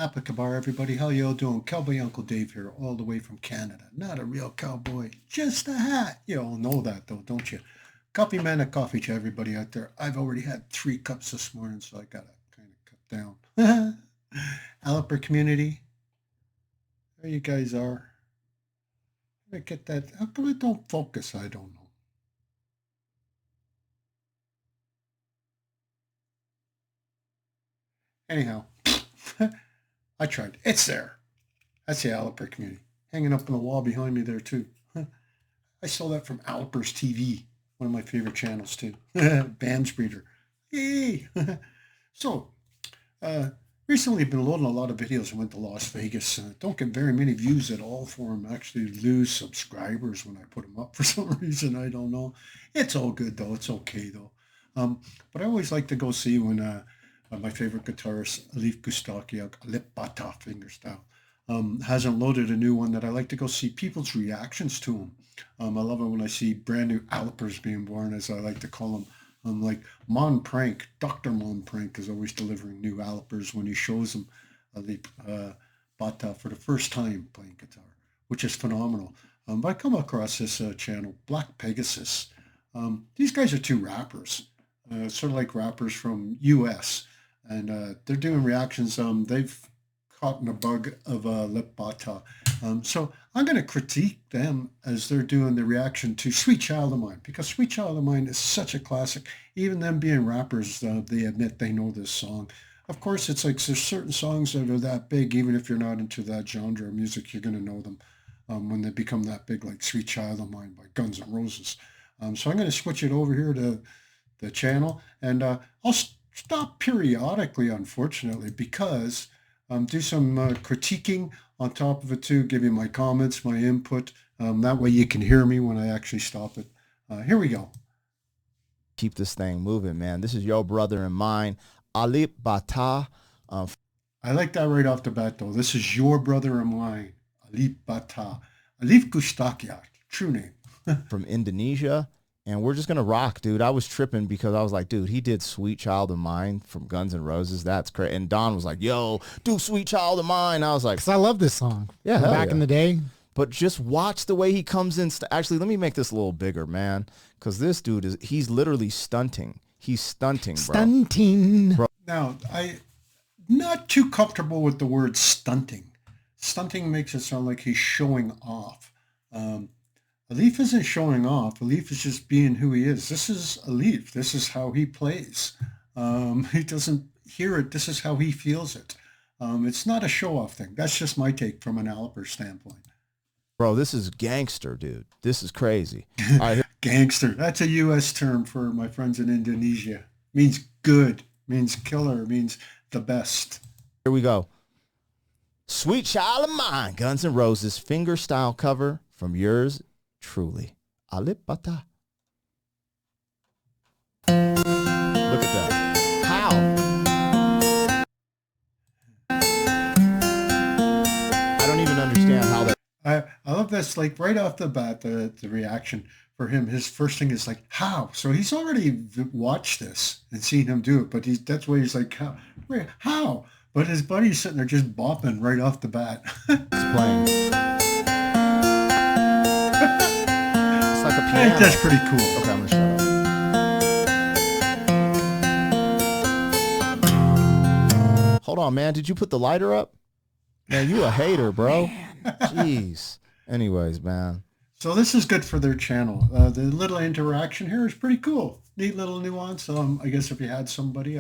Appakabar, everybody. How y'all doing? Cowboy Uncle Dave here, all the way from Canada. Not a real cowboy, just a hat. You all know that, though, don't you? Coffee man and coffee to everybody out there. I've already had 3 cups this morning, so I gotta kind of cut down. Aliper community, there you guys are. Let me get that. How come it don't focus? I don't know. Anyhow, I tried. It's there. That's the Aliper community. Hanging up on the wall behind me there, too. I stole that from Alipers TV, one of my favorite channels, too. Bands breeder. Yay! So, recently I've been loading a lot of videos. I went to Las Vegas. Don't get very many views at all for them. Actually lose subscribers when I put them up for some reason. I don't know. It's all good, though. It's okay, though. But I always like to go see when my favorite guitarist, Alief Alip fingerstyle, hasn't loaded a new one that I like to go see people's reactions to them. I love it when I see brand new Alipers being born, as I like to call them. Like Dr. Mon Prank is always delivering new Alipers when he shows them Alip for the first time playing guitar, which is phenomenal. But I come across this channel, Black Pegasus. These guys are 2 rappers, sort of like rappers from US, and they're doing reactions. They've caught in a bug of Lip Bata. So I'm going to critique them as they're doing the reaction to Sweet Child of Mine, because Sweet Child of Mine is such a classic. Even them being rappers, they admit they know this song. Of course, it's like there's certain songs that are that big, even if you're not into that genre of music, you're going to know them when they become that big, like Sweet Child of Mine by Guns N' Roses. So I'm going to switch it over here to the channel, and I'll stop periodically, unfortunately, because do some critiquing on top of it too, give you my comments, my input. That way you can hear me when I actually stop it. Here we go. Keep this thing moving, man. This is your brother and mine, Alip Bata. I like that right off the bat, though. This is your brother and mine, Alip Bata. Alif Gustakiat, true name. From Indonesia. And we're just going to rock, dude. I was tripping because I was like, dude, he did Sweet Child of Mine from Guns N' Roses. That's crazy. And Don was like, yo, do Sweet Child of Mine. I was like, because I love this song. Yeah, back in the day. But just watch the way he comes in. Actually, let me make this a little bigger, man. Because this dude he's literally stunting. He's stunting, bro. Stunting. Bro. Now, I'm not too comfortable with the word stunting. Stunting makes it sound like he's showing off. Alief isn't showing off. Alief is just being who he is. This is Alief. This is how he plays. He doesn't hear it. This is how he feels it. It's not a show-off thing. That's just my take from an Aliper standpoint. Bro, this is gangster, dude. This is crazy. Gangster. That's a U.S. term for my friends in Indonesia. Means good. Means killer. Means the best. Here we go. Sweet Child of Mine. Guns N' Roses fingerstyle cover from yours truly, Alip Bata. Look at that. How? I don't even understand how that. I love this, like right off the bat, the reaction for him. His first thing is like, how? So he's already watched this and seen him do it, but that's why he's like, how? Wait, how? But his buddy's sitting there just bopping right off the bat. It's playing. Like a piano. That's pretty cool. Okay, I'm gonna shut up. Hold on, man. Did you put the lighter up? Man, you a hater, bro. Jeez. Anyways, man. So this is good for their channel. The little interaction here is pretty cool. Neat little nuance. I guess if you had somebody,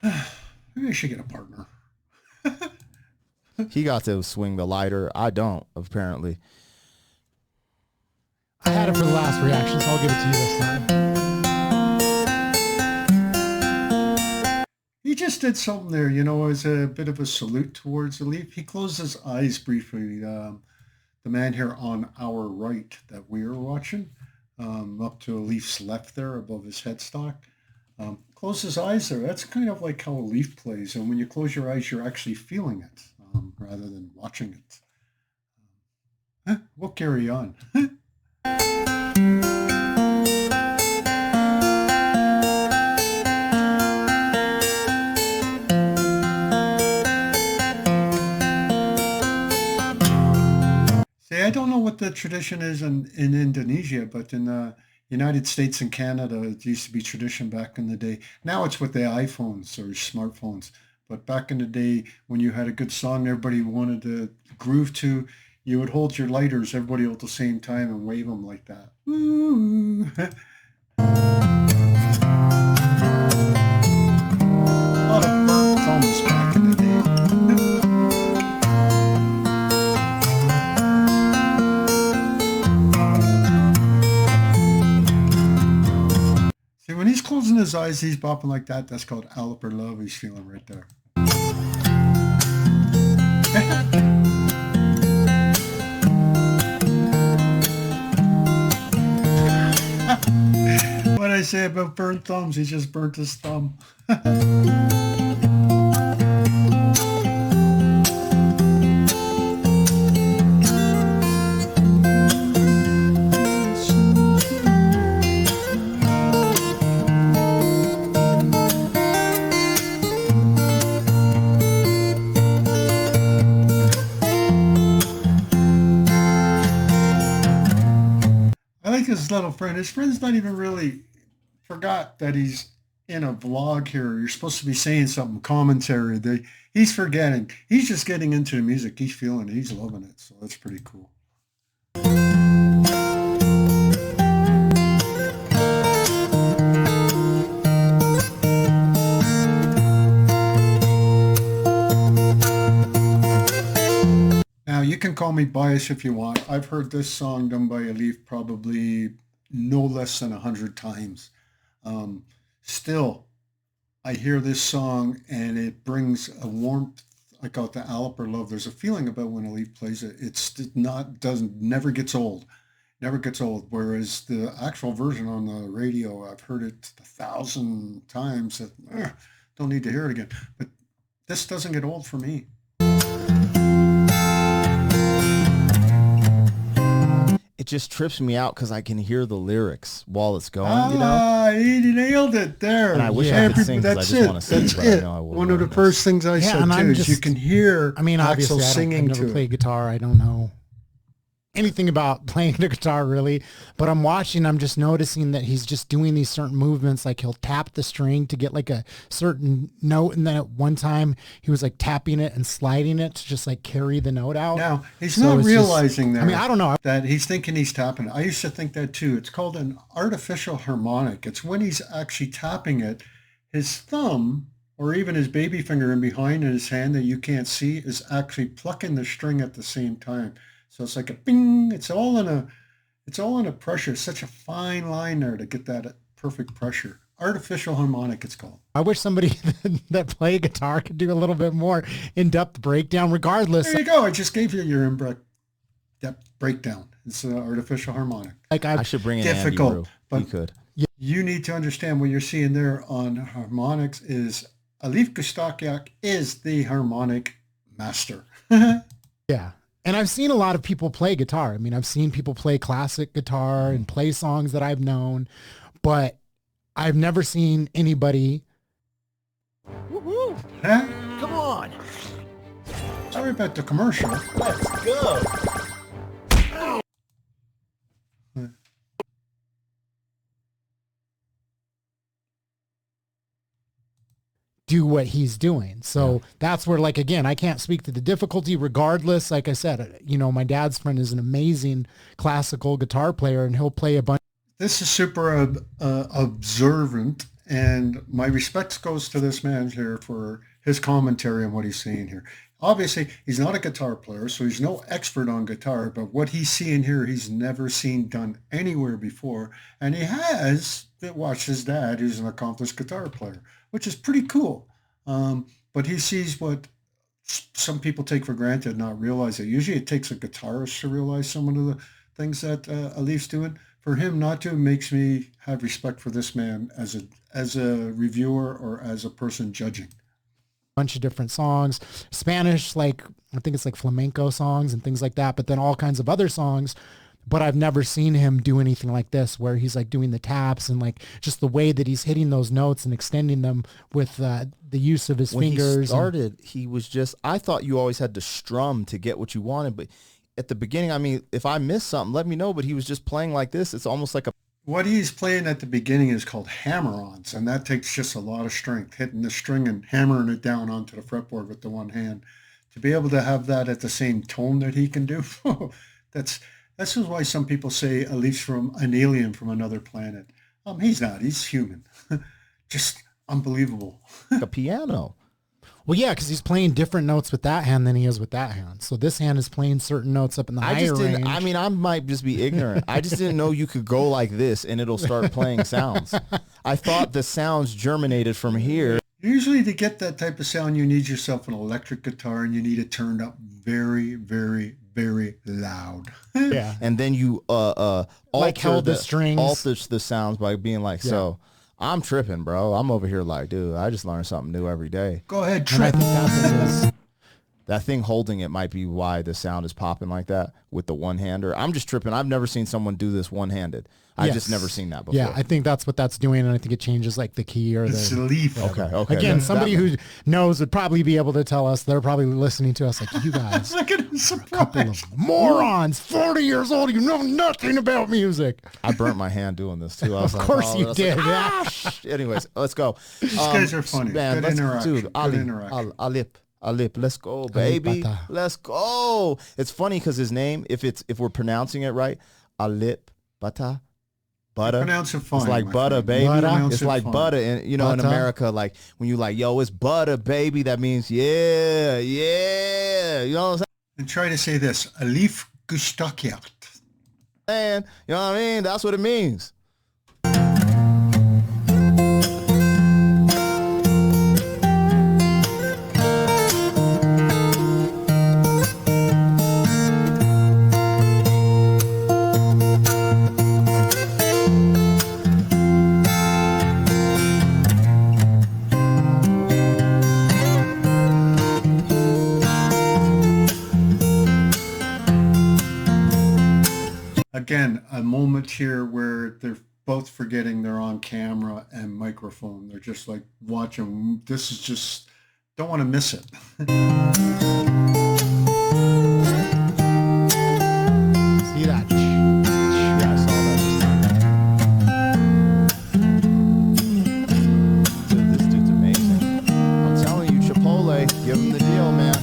maybe I should get a partner. He got to swing the lighter. I don't, apparently. I had it for the last reaction, so I'll give it to you this time. He just did something there, as a bit of a salute towards Alief. He closed his eyes briefly. The man here on our right that we are watching, up to Alief's left there above his headstock, closed his eyes there. That's kind of like how Alief plays. And when you close your eyes, you're actually feeling it rather than watching it. We'll carry on. what the tradition is in Indonesia, but in the United States and Canada, it used to be tradition back in the day. Now it's with the iPhones or smartphones. But back in the day, when you had a good song everybody wanted to groove to, you would hold your lighters, everybody at the same time, and wave them like that. Woo! A lot of burnt thumbs back in the day. See, when he's closing his eyes, he's bopping like that. That's called Aliper love. He's feeling right there. What I say about burnt thumbs, he just burnt his thumb. I like his little friend. His friend's not even really forgot that he's in a vlog here. You're supposed to be saying something, commentary. He's forgetting. He's just getting into the music. He's feeling it. He's loving it. So that's pretty cool. Now, you can call me biased if you want. I've heard this song done by Alief probably no less than 100 times. Still, I hear this song and it brings a warmth. I got the Aliper love. There's a feeling about when Alief plays it. Never gets old. Never gets old. Whereas the actual version on the radio, I've heard it 1,000 times. Don't need to hear it again. But this doesn't get old for me. It just trips me out because I can hear the lyrics while it's going, you know? He nailed it there. And I wish I could sing because I just want to sing, but I know I won't. One of the first things I said, too, is you can hear obviously, Axel singing I've never to played guitar. I don't know anything about playing the guitar really, but I'm watching, I'm just noticing that he's just doing these certain movements. Like he'll tap the string to get like a certain note. And then at one time he was like tapping it and sliding it to just like carry the note out. Now, he's not realizing that. I mean, I don't know. That he's thinking he's tapping it. I used to think that too. It's called an artificial harmonic. It's when he's actually tapping it, his thumb or even his baby finger in behind in his hand that you can't see is actually plucking the string at the same time. So it's like a bing. It's all in a pressure. It's such a fine line there to get that perfect pressure. Artificial harmonic, it's called. I wish somebody that play guitar could do a little bit more in-depth breakdown. Regardless, there you go. I just gave you your in-depth breakdown. It's an artificial harmonic. Like I should bring in difficult, Andy Rue. But He could. You need to understand what you're seeing there on harmonics is Alief Gustakiak is the harmonic master. Yeah. And I've seen a lot of people play guitar. I mean, I've seen people play classic guitar and play songs that I've known, but I've never seen anybody. Woo-hoo. Huh? Come on. Sorry about the commercial. Let's go. Do what he's doing. So that's where, like, again, I can't speak to the difficulty regardless. Like I said, you know, my dad's friend is an amazing classical guitar player and he'll play a bunch. This is super observant, and my respects goes to this man here for his commentary on what he's saying here. Obviously, he's not a guitar player, so he's no expert on guitar, but what he's seeing here, he's never seen done anywhere before. And he has watched his dad, who's an accomplished guitar player, which is pretty cool. But he sees what some people take for granted, not realize it. Usually it takes a guitarist to realize some of the things that Alief's doing. For him not to makes me have respect for this man as a reviewer or as a person judging. Bunch of different songs, Spanish, like I think it's like flamenco songs and things like that, but then all kinds of other songs. But I've never seen him do anything like this where he's like doing the taps and like just the way that he's hitting those notes and extending them with the use of his fingers. When he started, he was just, I thought you always had to strum to get what you wanted, but at the beginning, I mean, if I missed something, let me know, but he was just playing like this. It's almost like a... What he's playing at the beginning is called hammer-ons, and that takes just a lot of strength, hitting the string and hammering it down onto the fretboard with the one hand. To be able to have that at the same tone that he can do, that's is why some people say Alief's from an alien from another planet. He's not. He's human. Just unbelievable. a piano. Well, yeah, because he's playing different notes with that hand than he is with that hand. So this hand is playing certain notes up in the higher range. I mean, I might just be ignorant. I just didn't know you could go like this and it'll start playing sounds. I thought the sounds germinated from here. Usually to get that type of sound, you need yourself an electric guitar and you need it turned up very, very, very loud. Yeah. And then you like alter how the strings. alter the sounds by being like, so I'm tripping, bro. I'm over here like, dude, I just learn something new every day. Go ahead, And I trip. think that's what it is. That thing holding it might be why the sound is popping like that with the one-hander. I'm just tripping. I've never seen someone do this one-handed. I've just never seen that before. Yeah, I think that's what that's doing, and I think it changes like the key or It's the... Alief. Okay. Again, somebody who knows would probably be able to tell us. They're probably listening to us like, you guys, Look at him surprised. morons, 40 years old, you know nothing about music. I burnt my hand doing this too. I was Of like, course oh, you I was did. like, ah, anyways, let's go. These guys are funny. Man, Good interaction. dude, Good interaction. Alip, let's go, baby. Alipata. Let's go. It's funny because his name, if we're pronouncing it right, Alip, butter. Pronounce it fine. It's like my butter, friend. baby. Pronounce It's it like fine. butter, and in Butter. America, like when you like, yo, it's butter, baby. That means yeah. You know what I'm And try to say this. Alief gustakiat. saying? You know what I mean? That's what it means. Again, a moment here where they're both forgetting they're on camera and microphone. They're just like watching. This is just, don't want to miss it. See that? Yeah, I saw that. Dude, this dude's amazing. I'm telling you, Chipotle, give him the deal, man.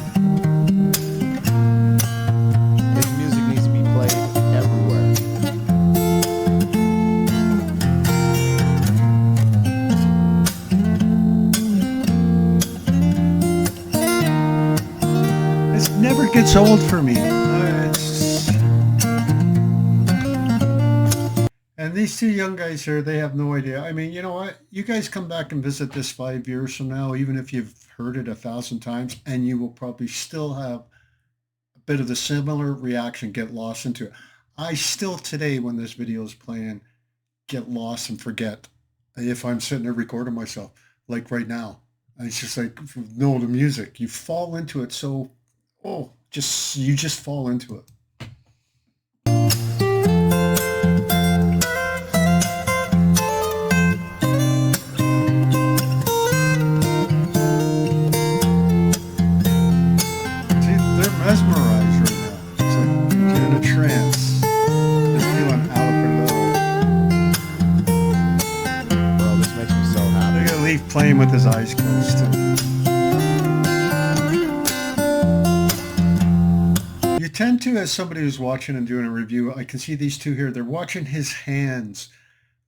His music needs to be played everywhere. This never gets old for me. And these two young guys here, they have no idea. I mean, you know what? You guys come back and visit this 5 years from now, even if you've heard it 1,000 times, and you will probably still have a bit of the similar reaction, get lost into it. I still today, when this video is playing, get lost and forget if I'm sitting there recording myself, like right now. And it's just like, no, the music, you fall into it. So, you just fall into it. See, they're mesmerized right now. It's like you're in a trance. They're feeling Aliper low. Bro, this makes me so happy. Look at Alief playing with his eyes closed too. You tend to, as somebody who's watching and doing a review, I can see these two here. They're watching his hands,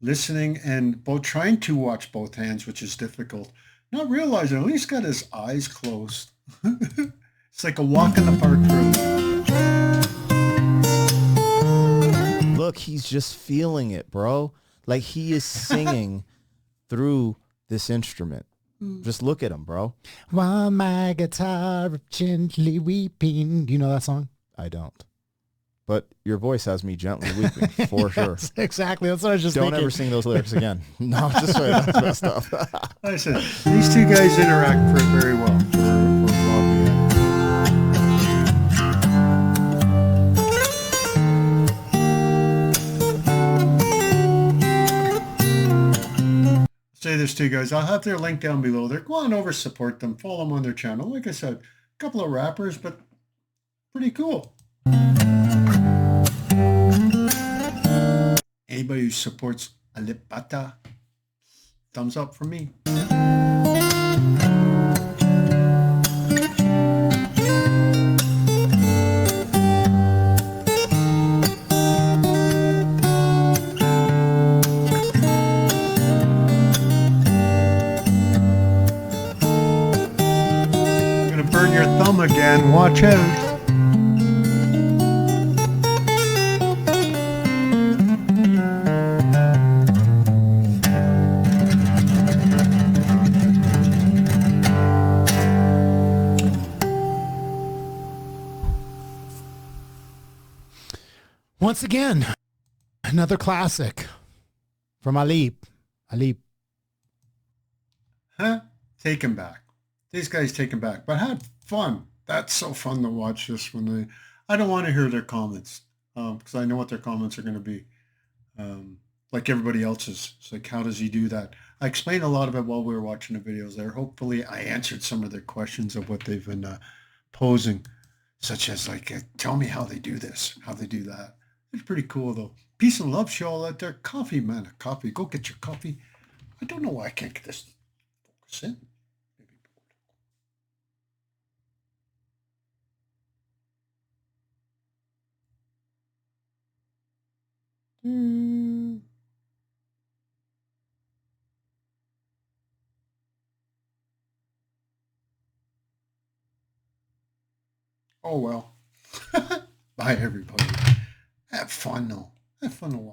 listening and both trying to watch both hands, which is difficult. Not realizing at least got his eyes closed. It's like a walk in the park for him. Look, he's just feeling it, bro. Like he is singing through this instrument. Just look at him, bro. While my guitar gently weeping. Do you know that song? I don't. But your voice has me gently weeping, for sure. Yes, exactly. That's what I was just Don't thinking. ever sing those lyrics again. No, just sorry, that's messed up. Like I said, these two guys interact very well for Robbie. Say this to you guys. I'll have their link down below there. Go on over, support them, follow them on their channel. Like I said, a couple of rappers, but pretty cool. Anybody who supports Alipata, thumbs up for me. Gonna burn your thumb again. Watch out. Once again, another classic from Alip. Alip. Huh? Taken back. These guys taken back, but had fun. That's so fun to watch this when they. I don't want to hear their comments because I know what their comments are going to be. Like everybody else's. It's like, how does he do that? I explained a lot of it while we were watching the videos there. Hopefully, I answered some of their questions of what they've been posing, such as like, tell me how they do this, how they do that. It's pretty cool though. Peace and love, y'all out there. Coffee, man, coffee. Go get your coffee. I don't know why I can't get this to focus in. Maybe. Oh well. Bye everybody. Have fun though. Have fun to watch.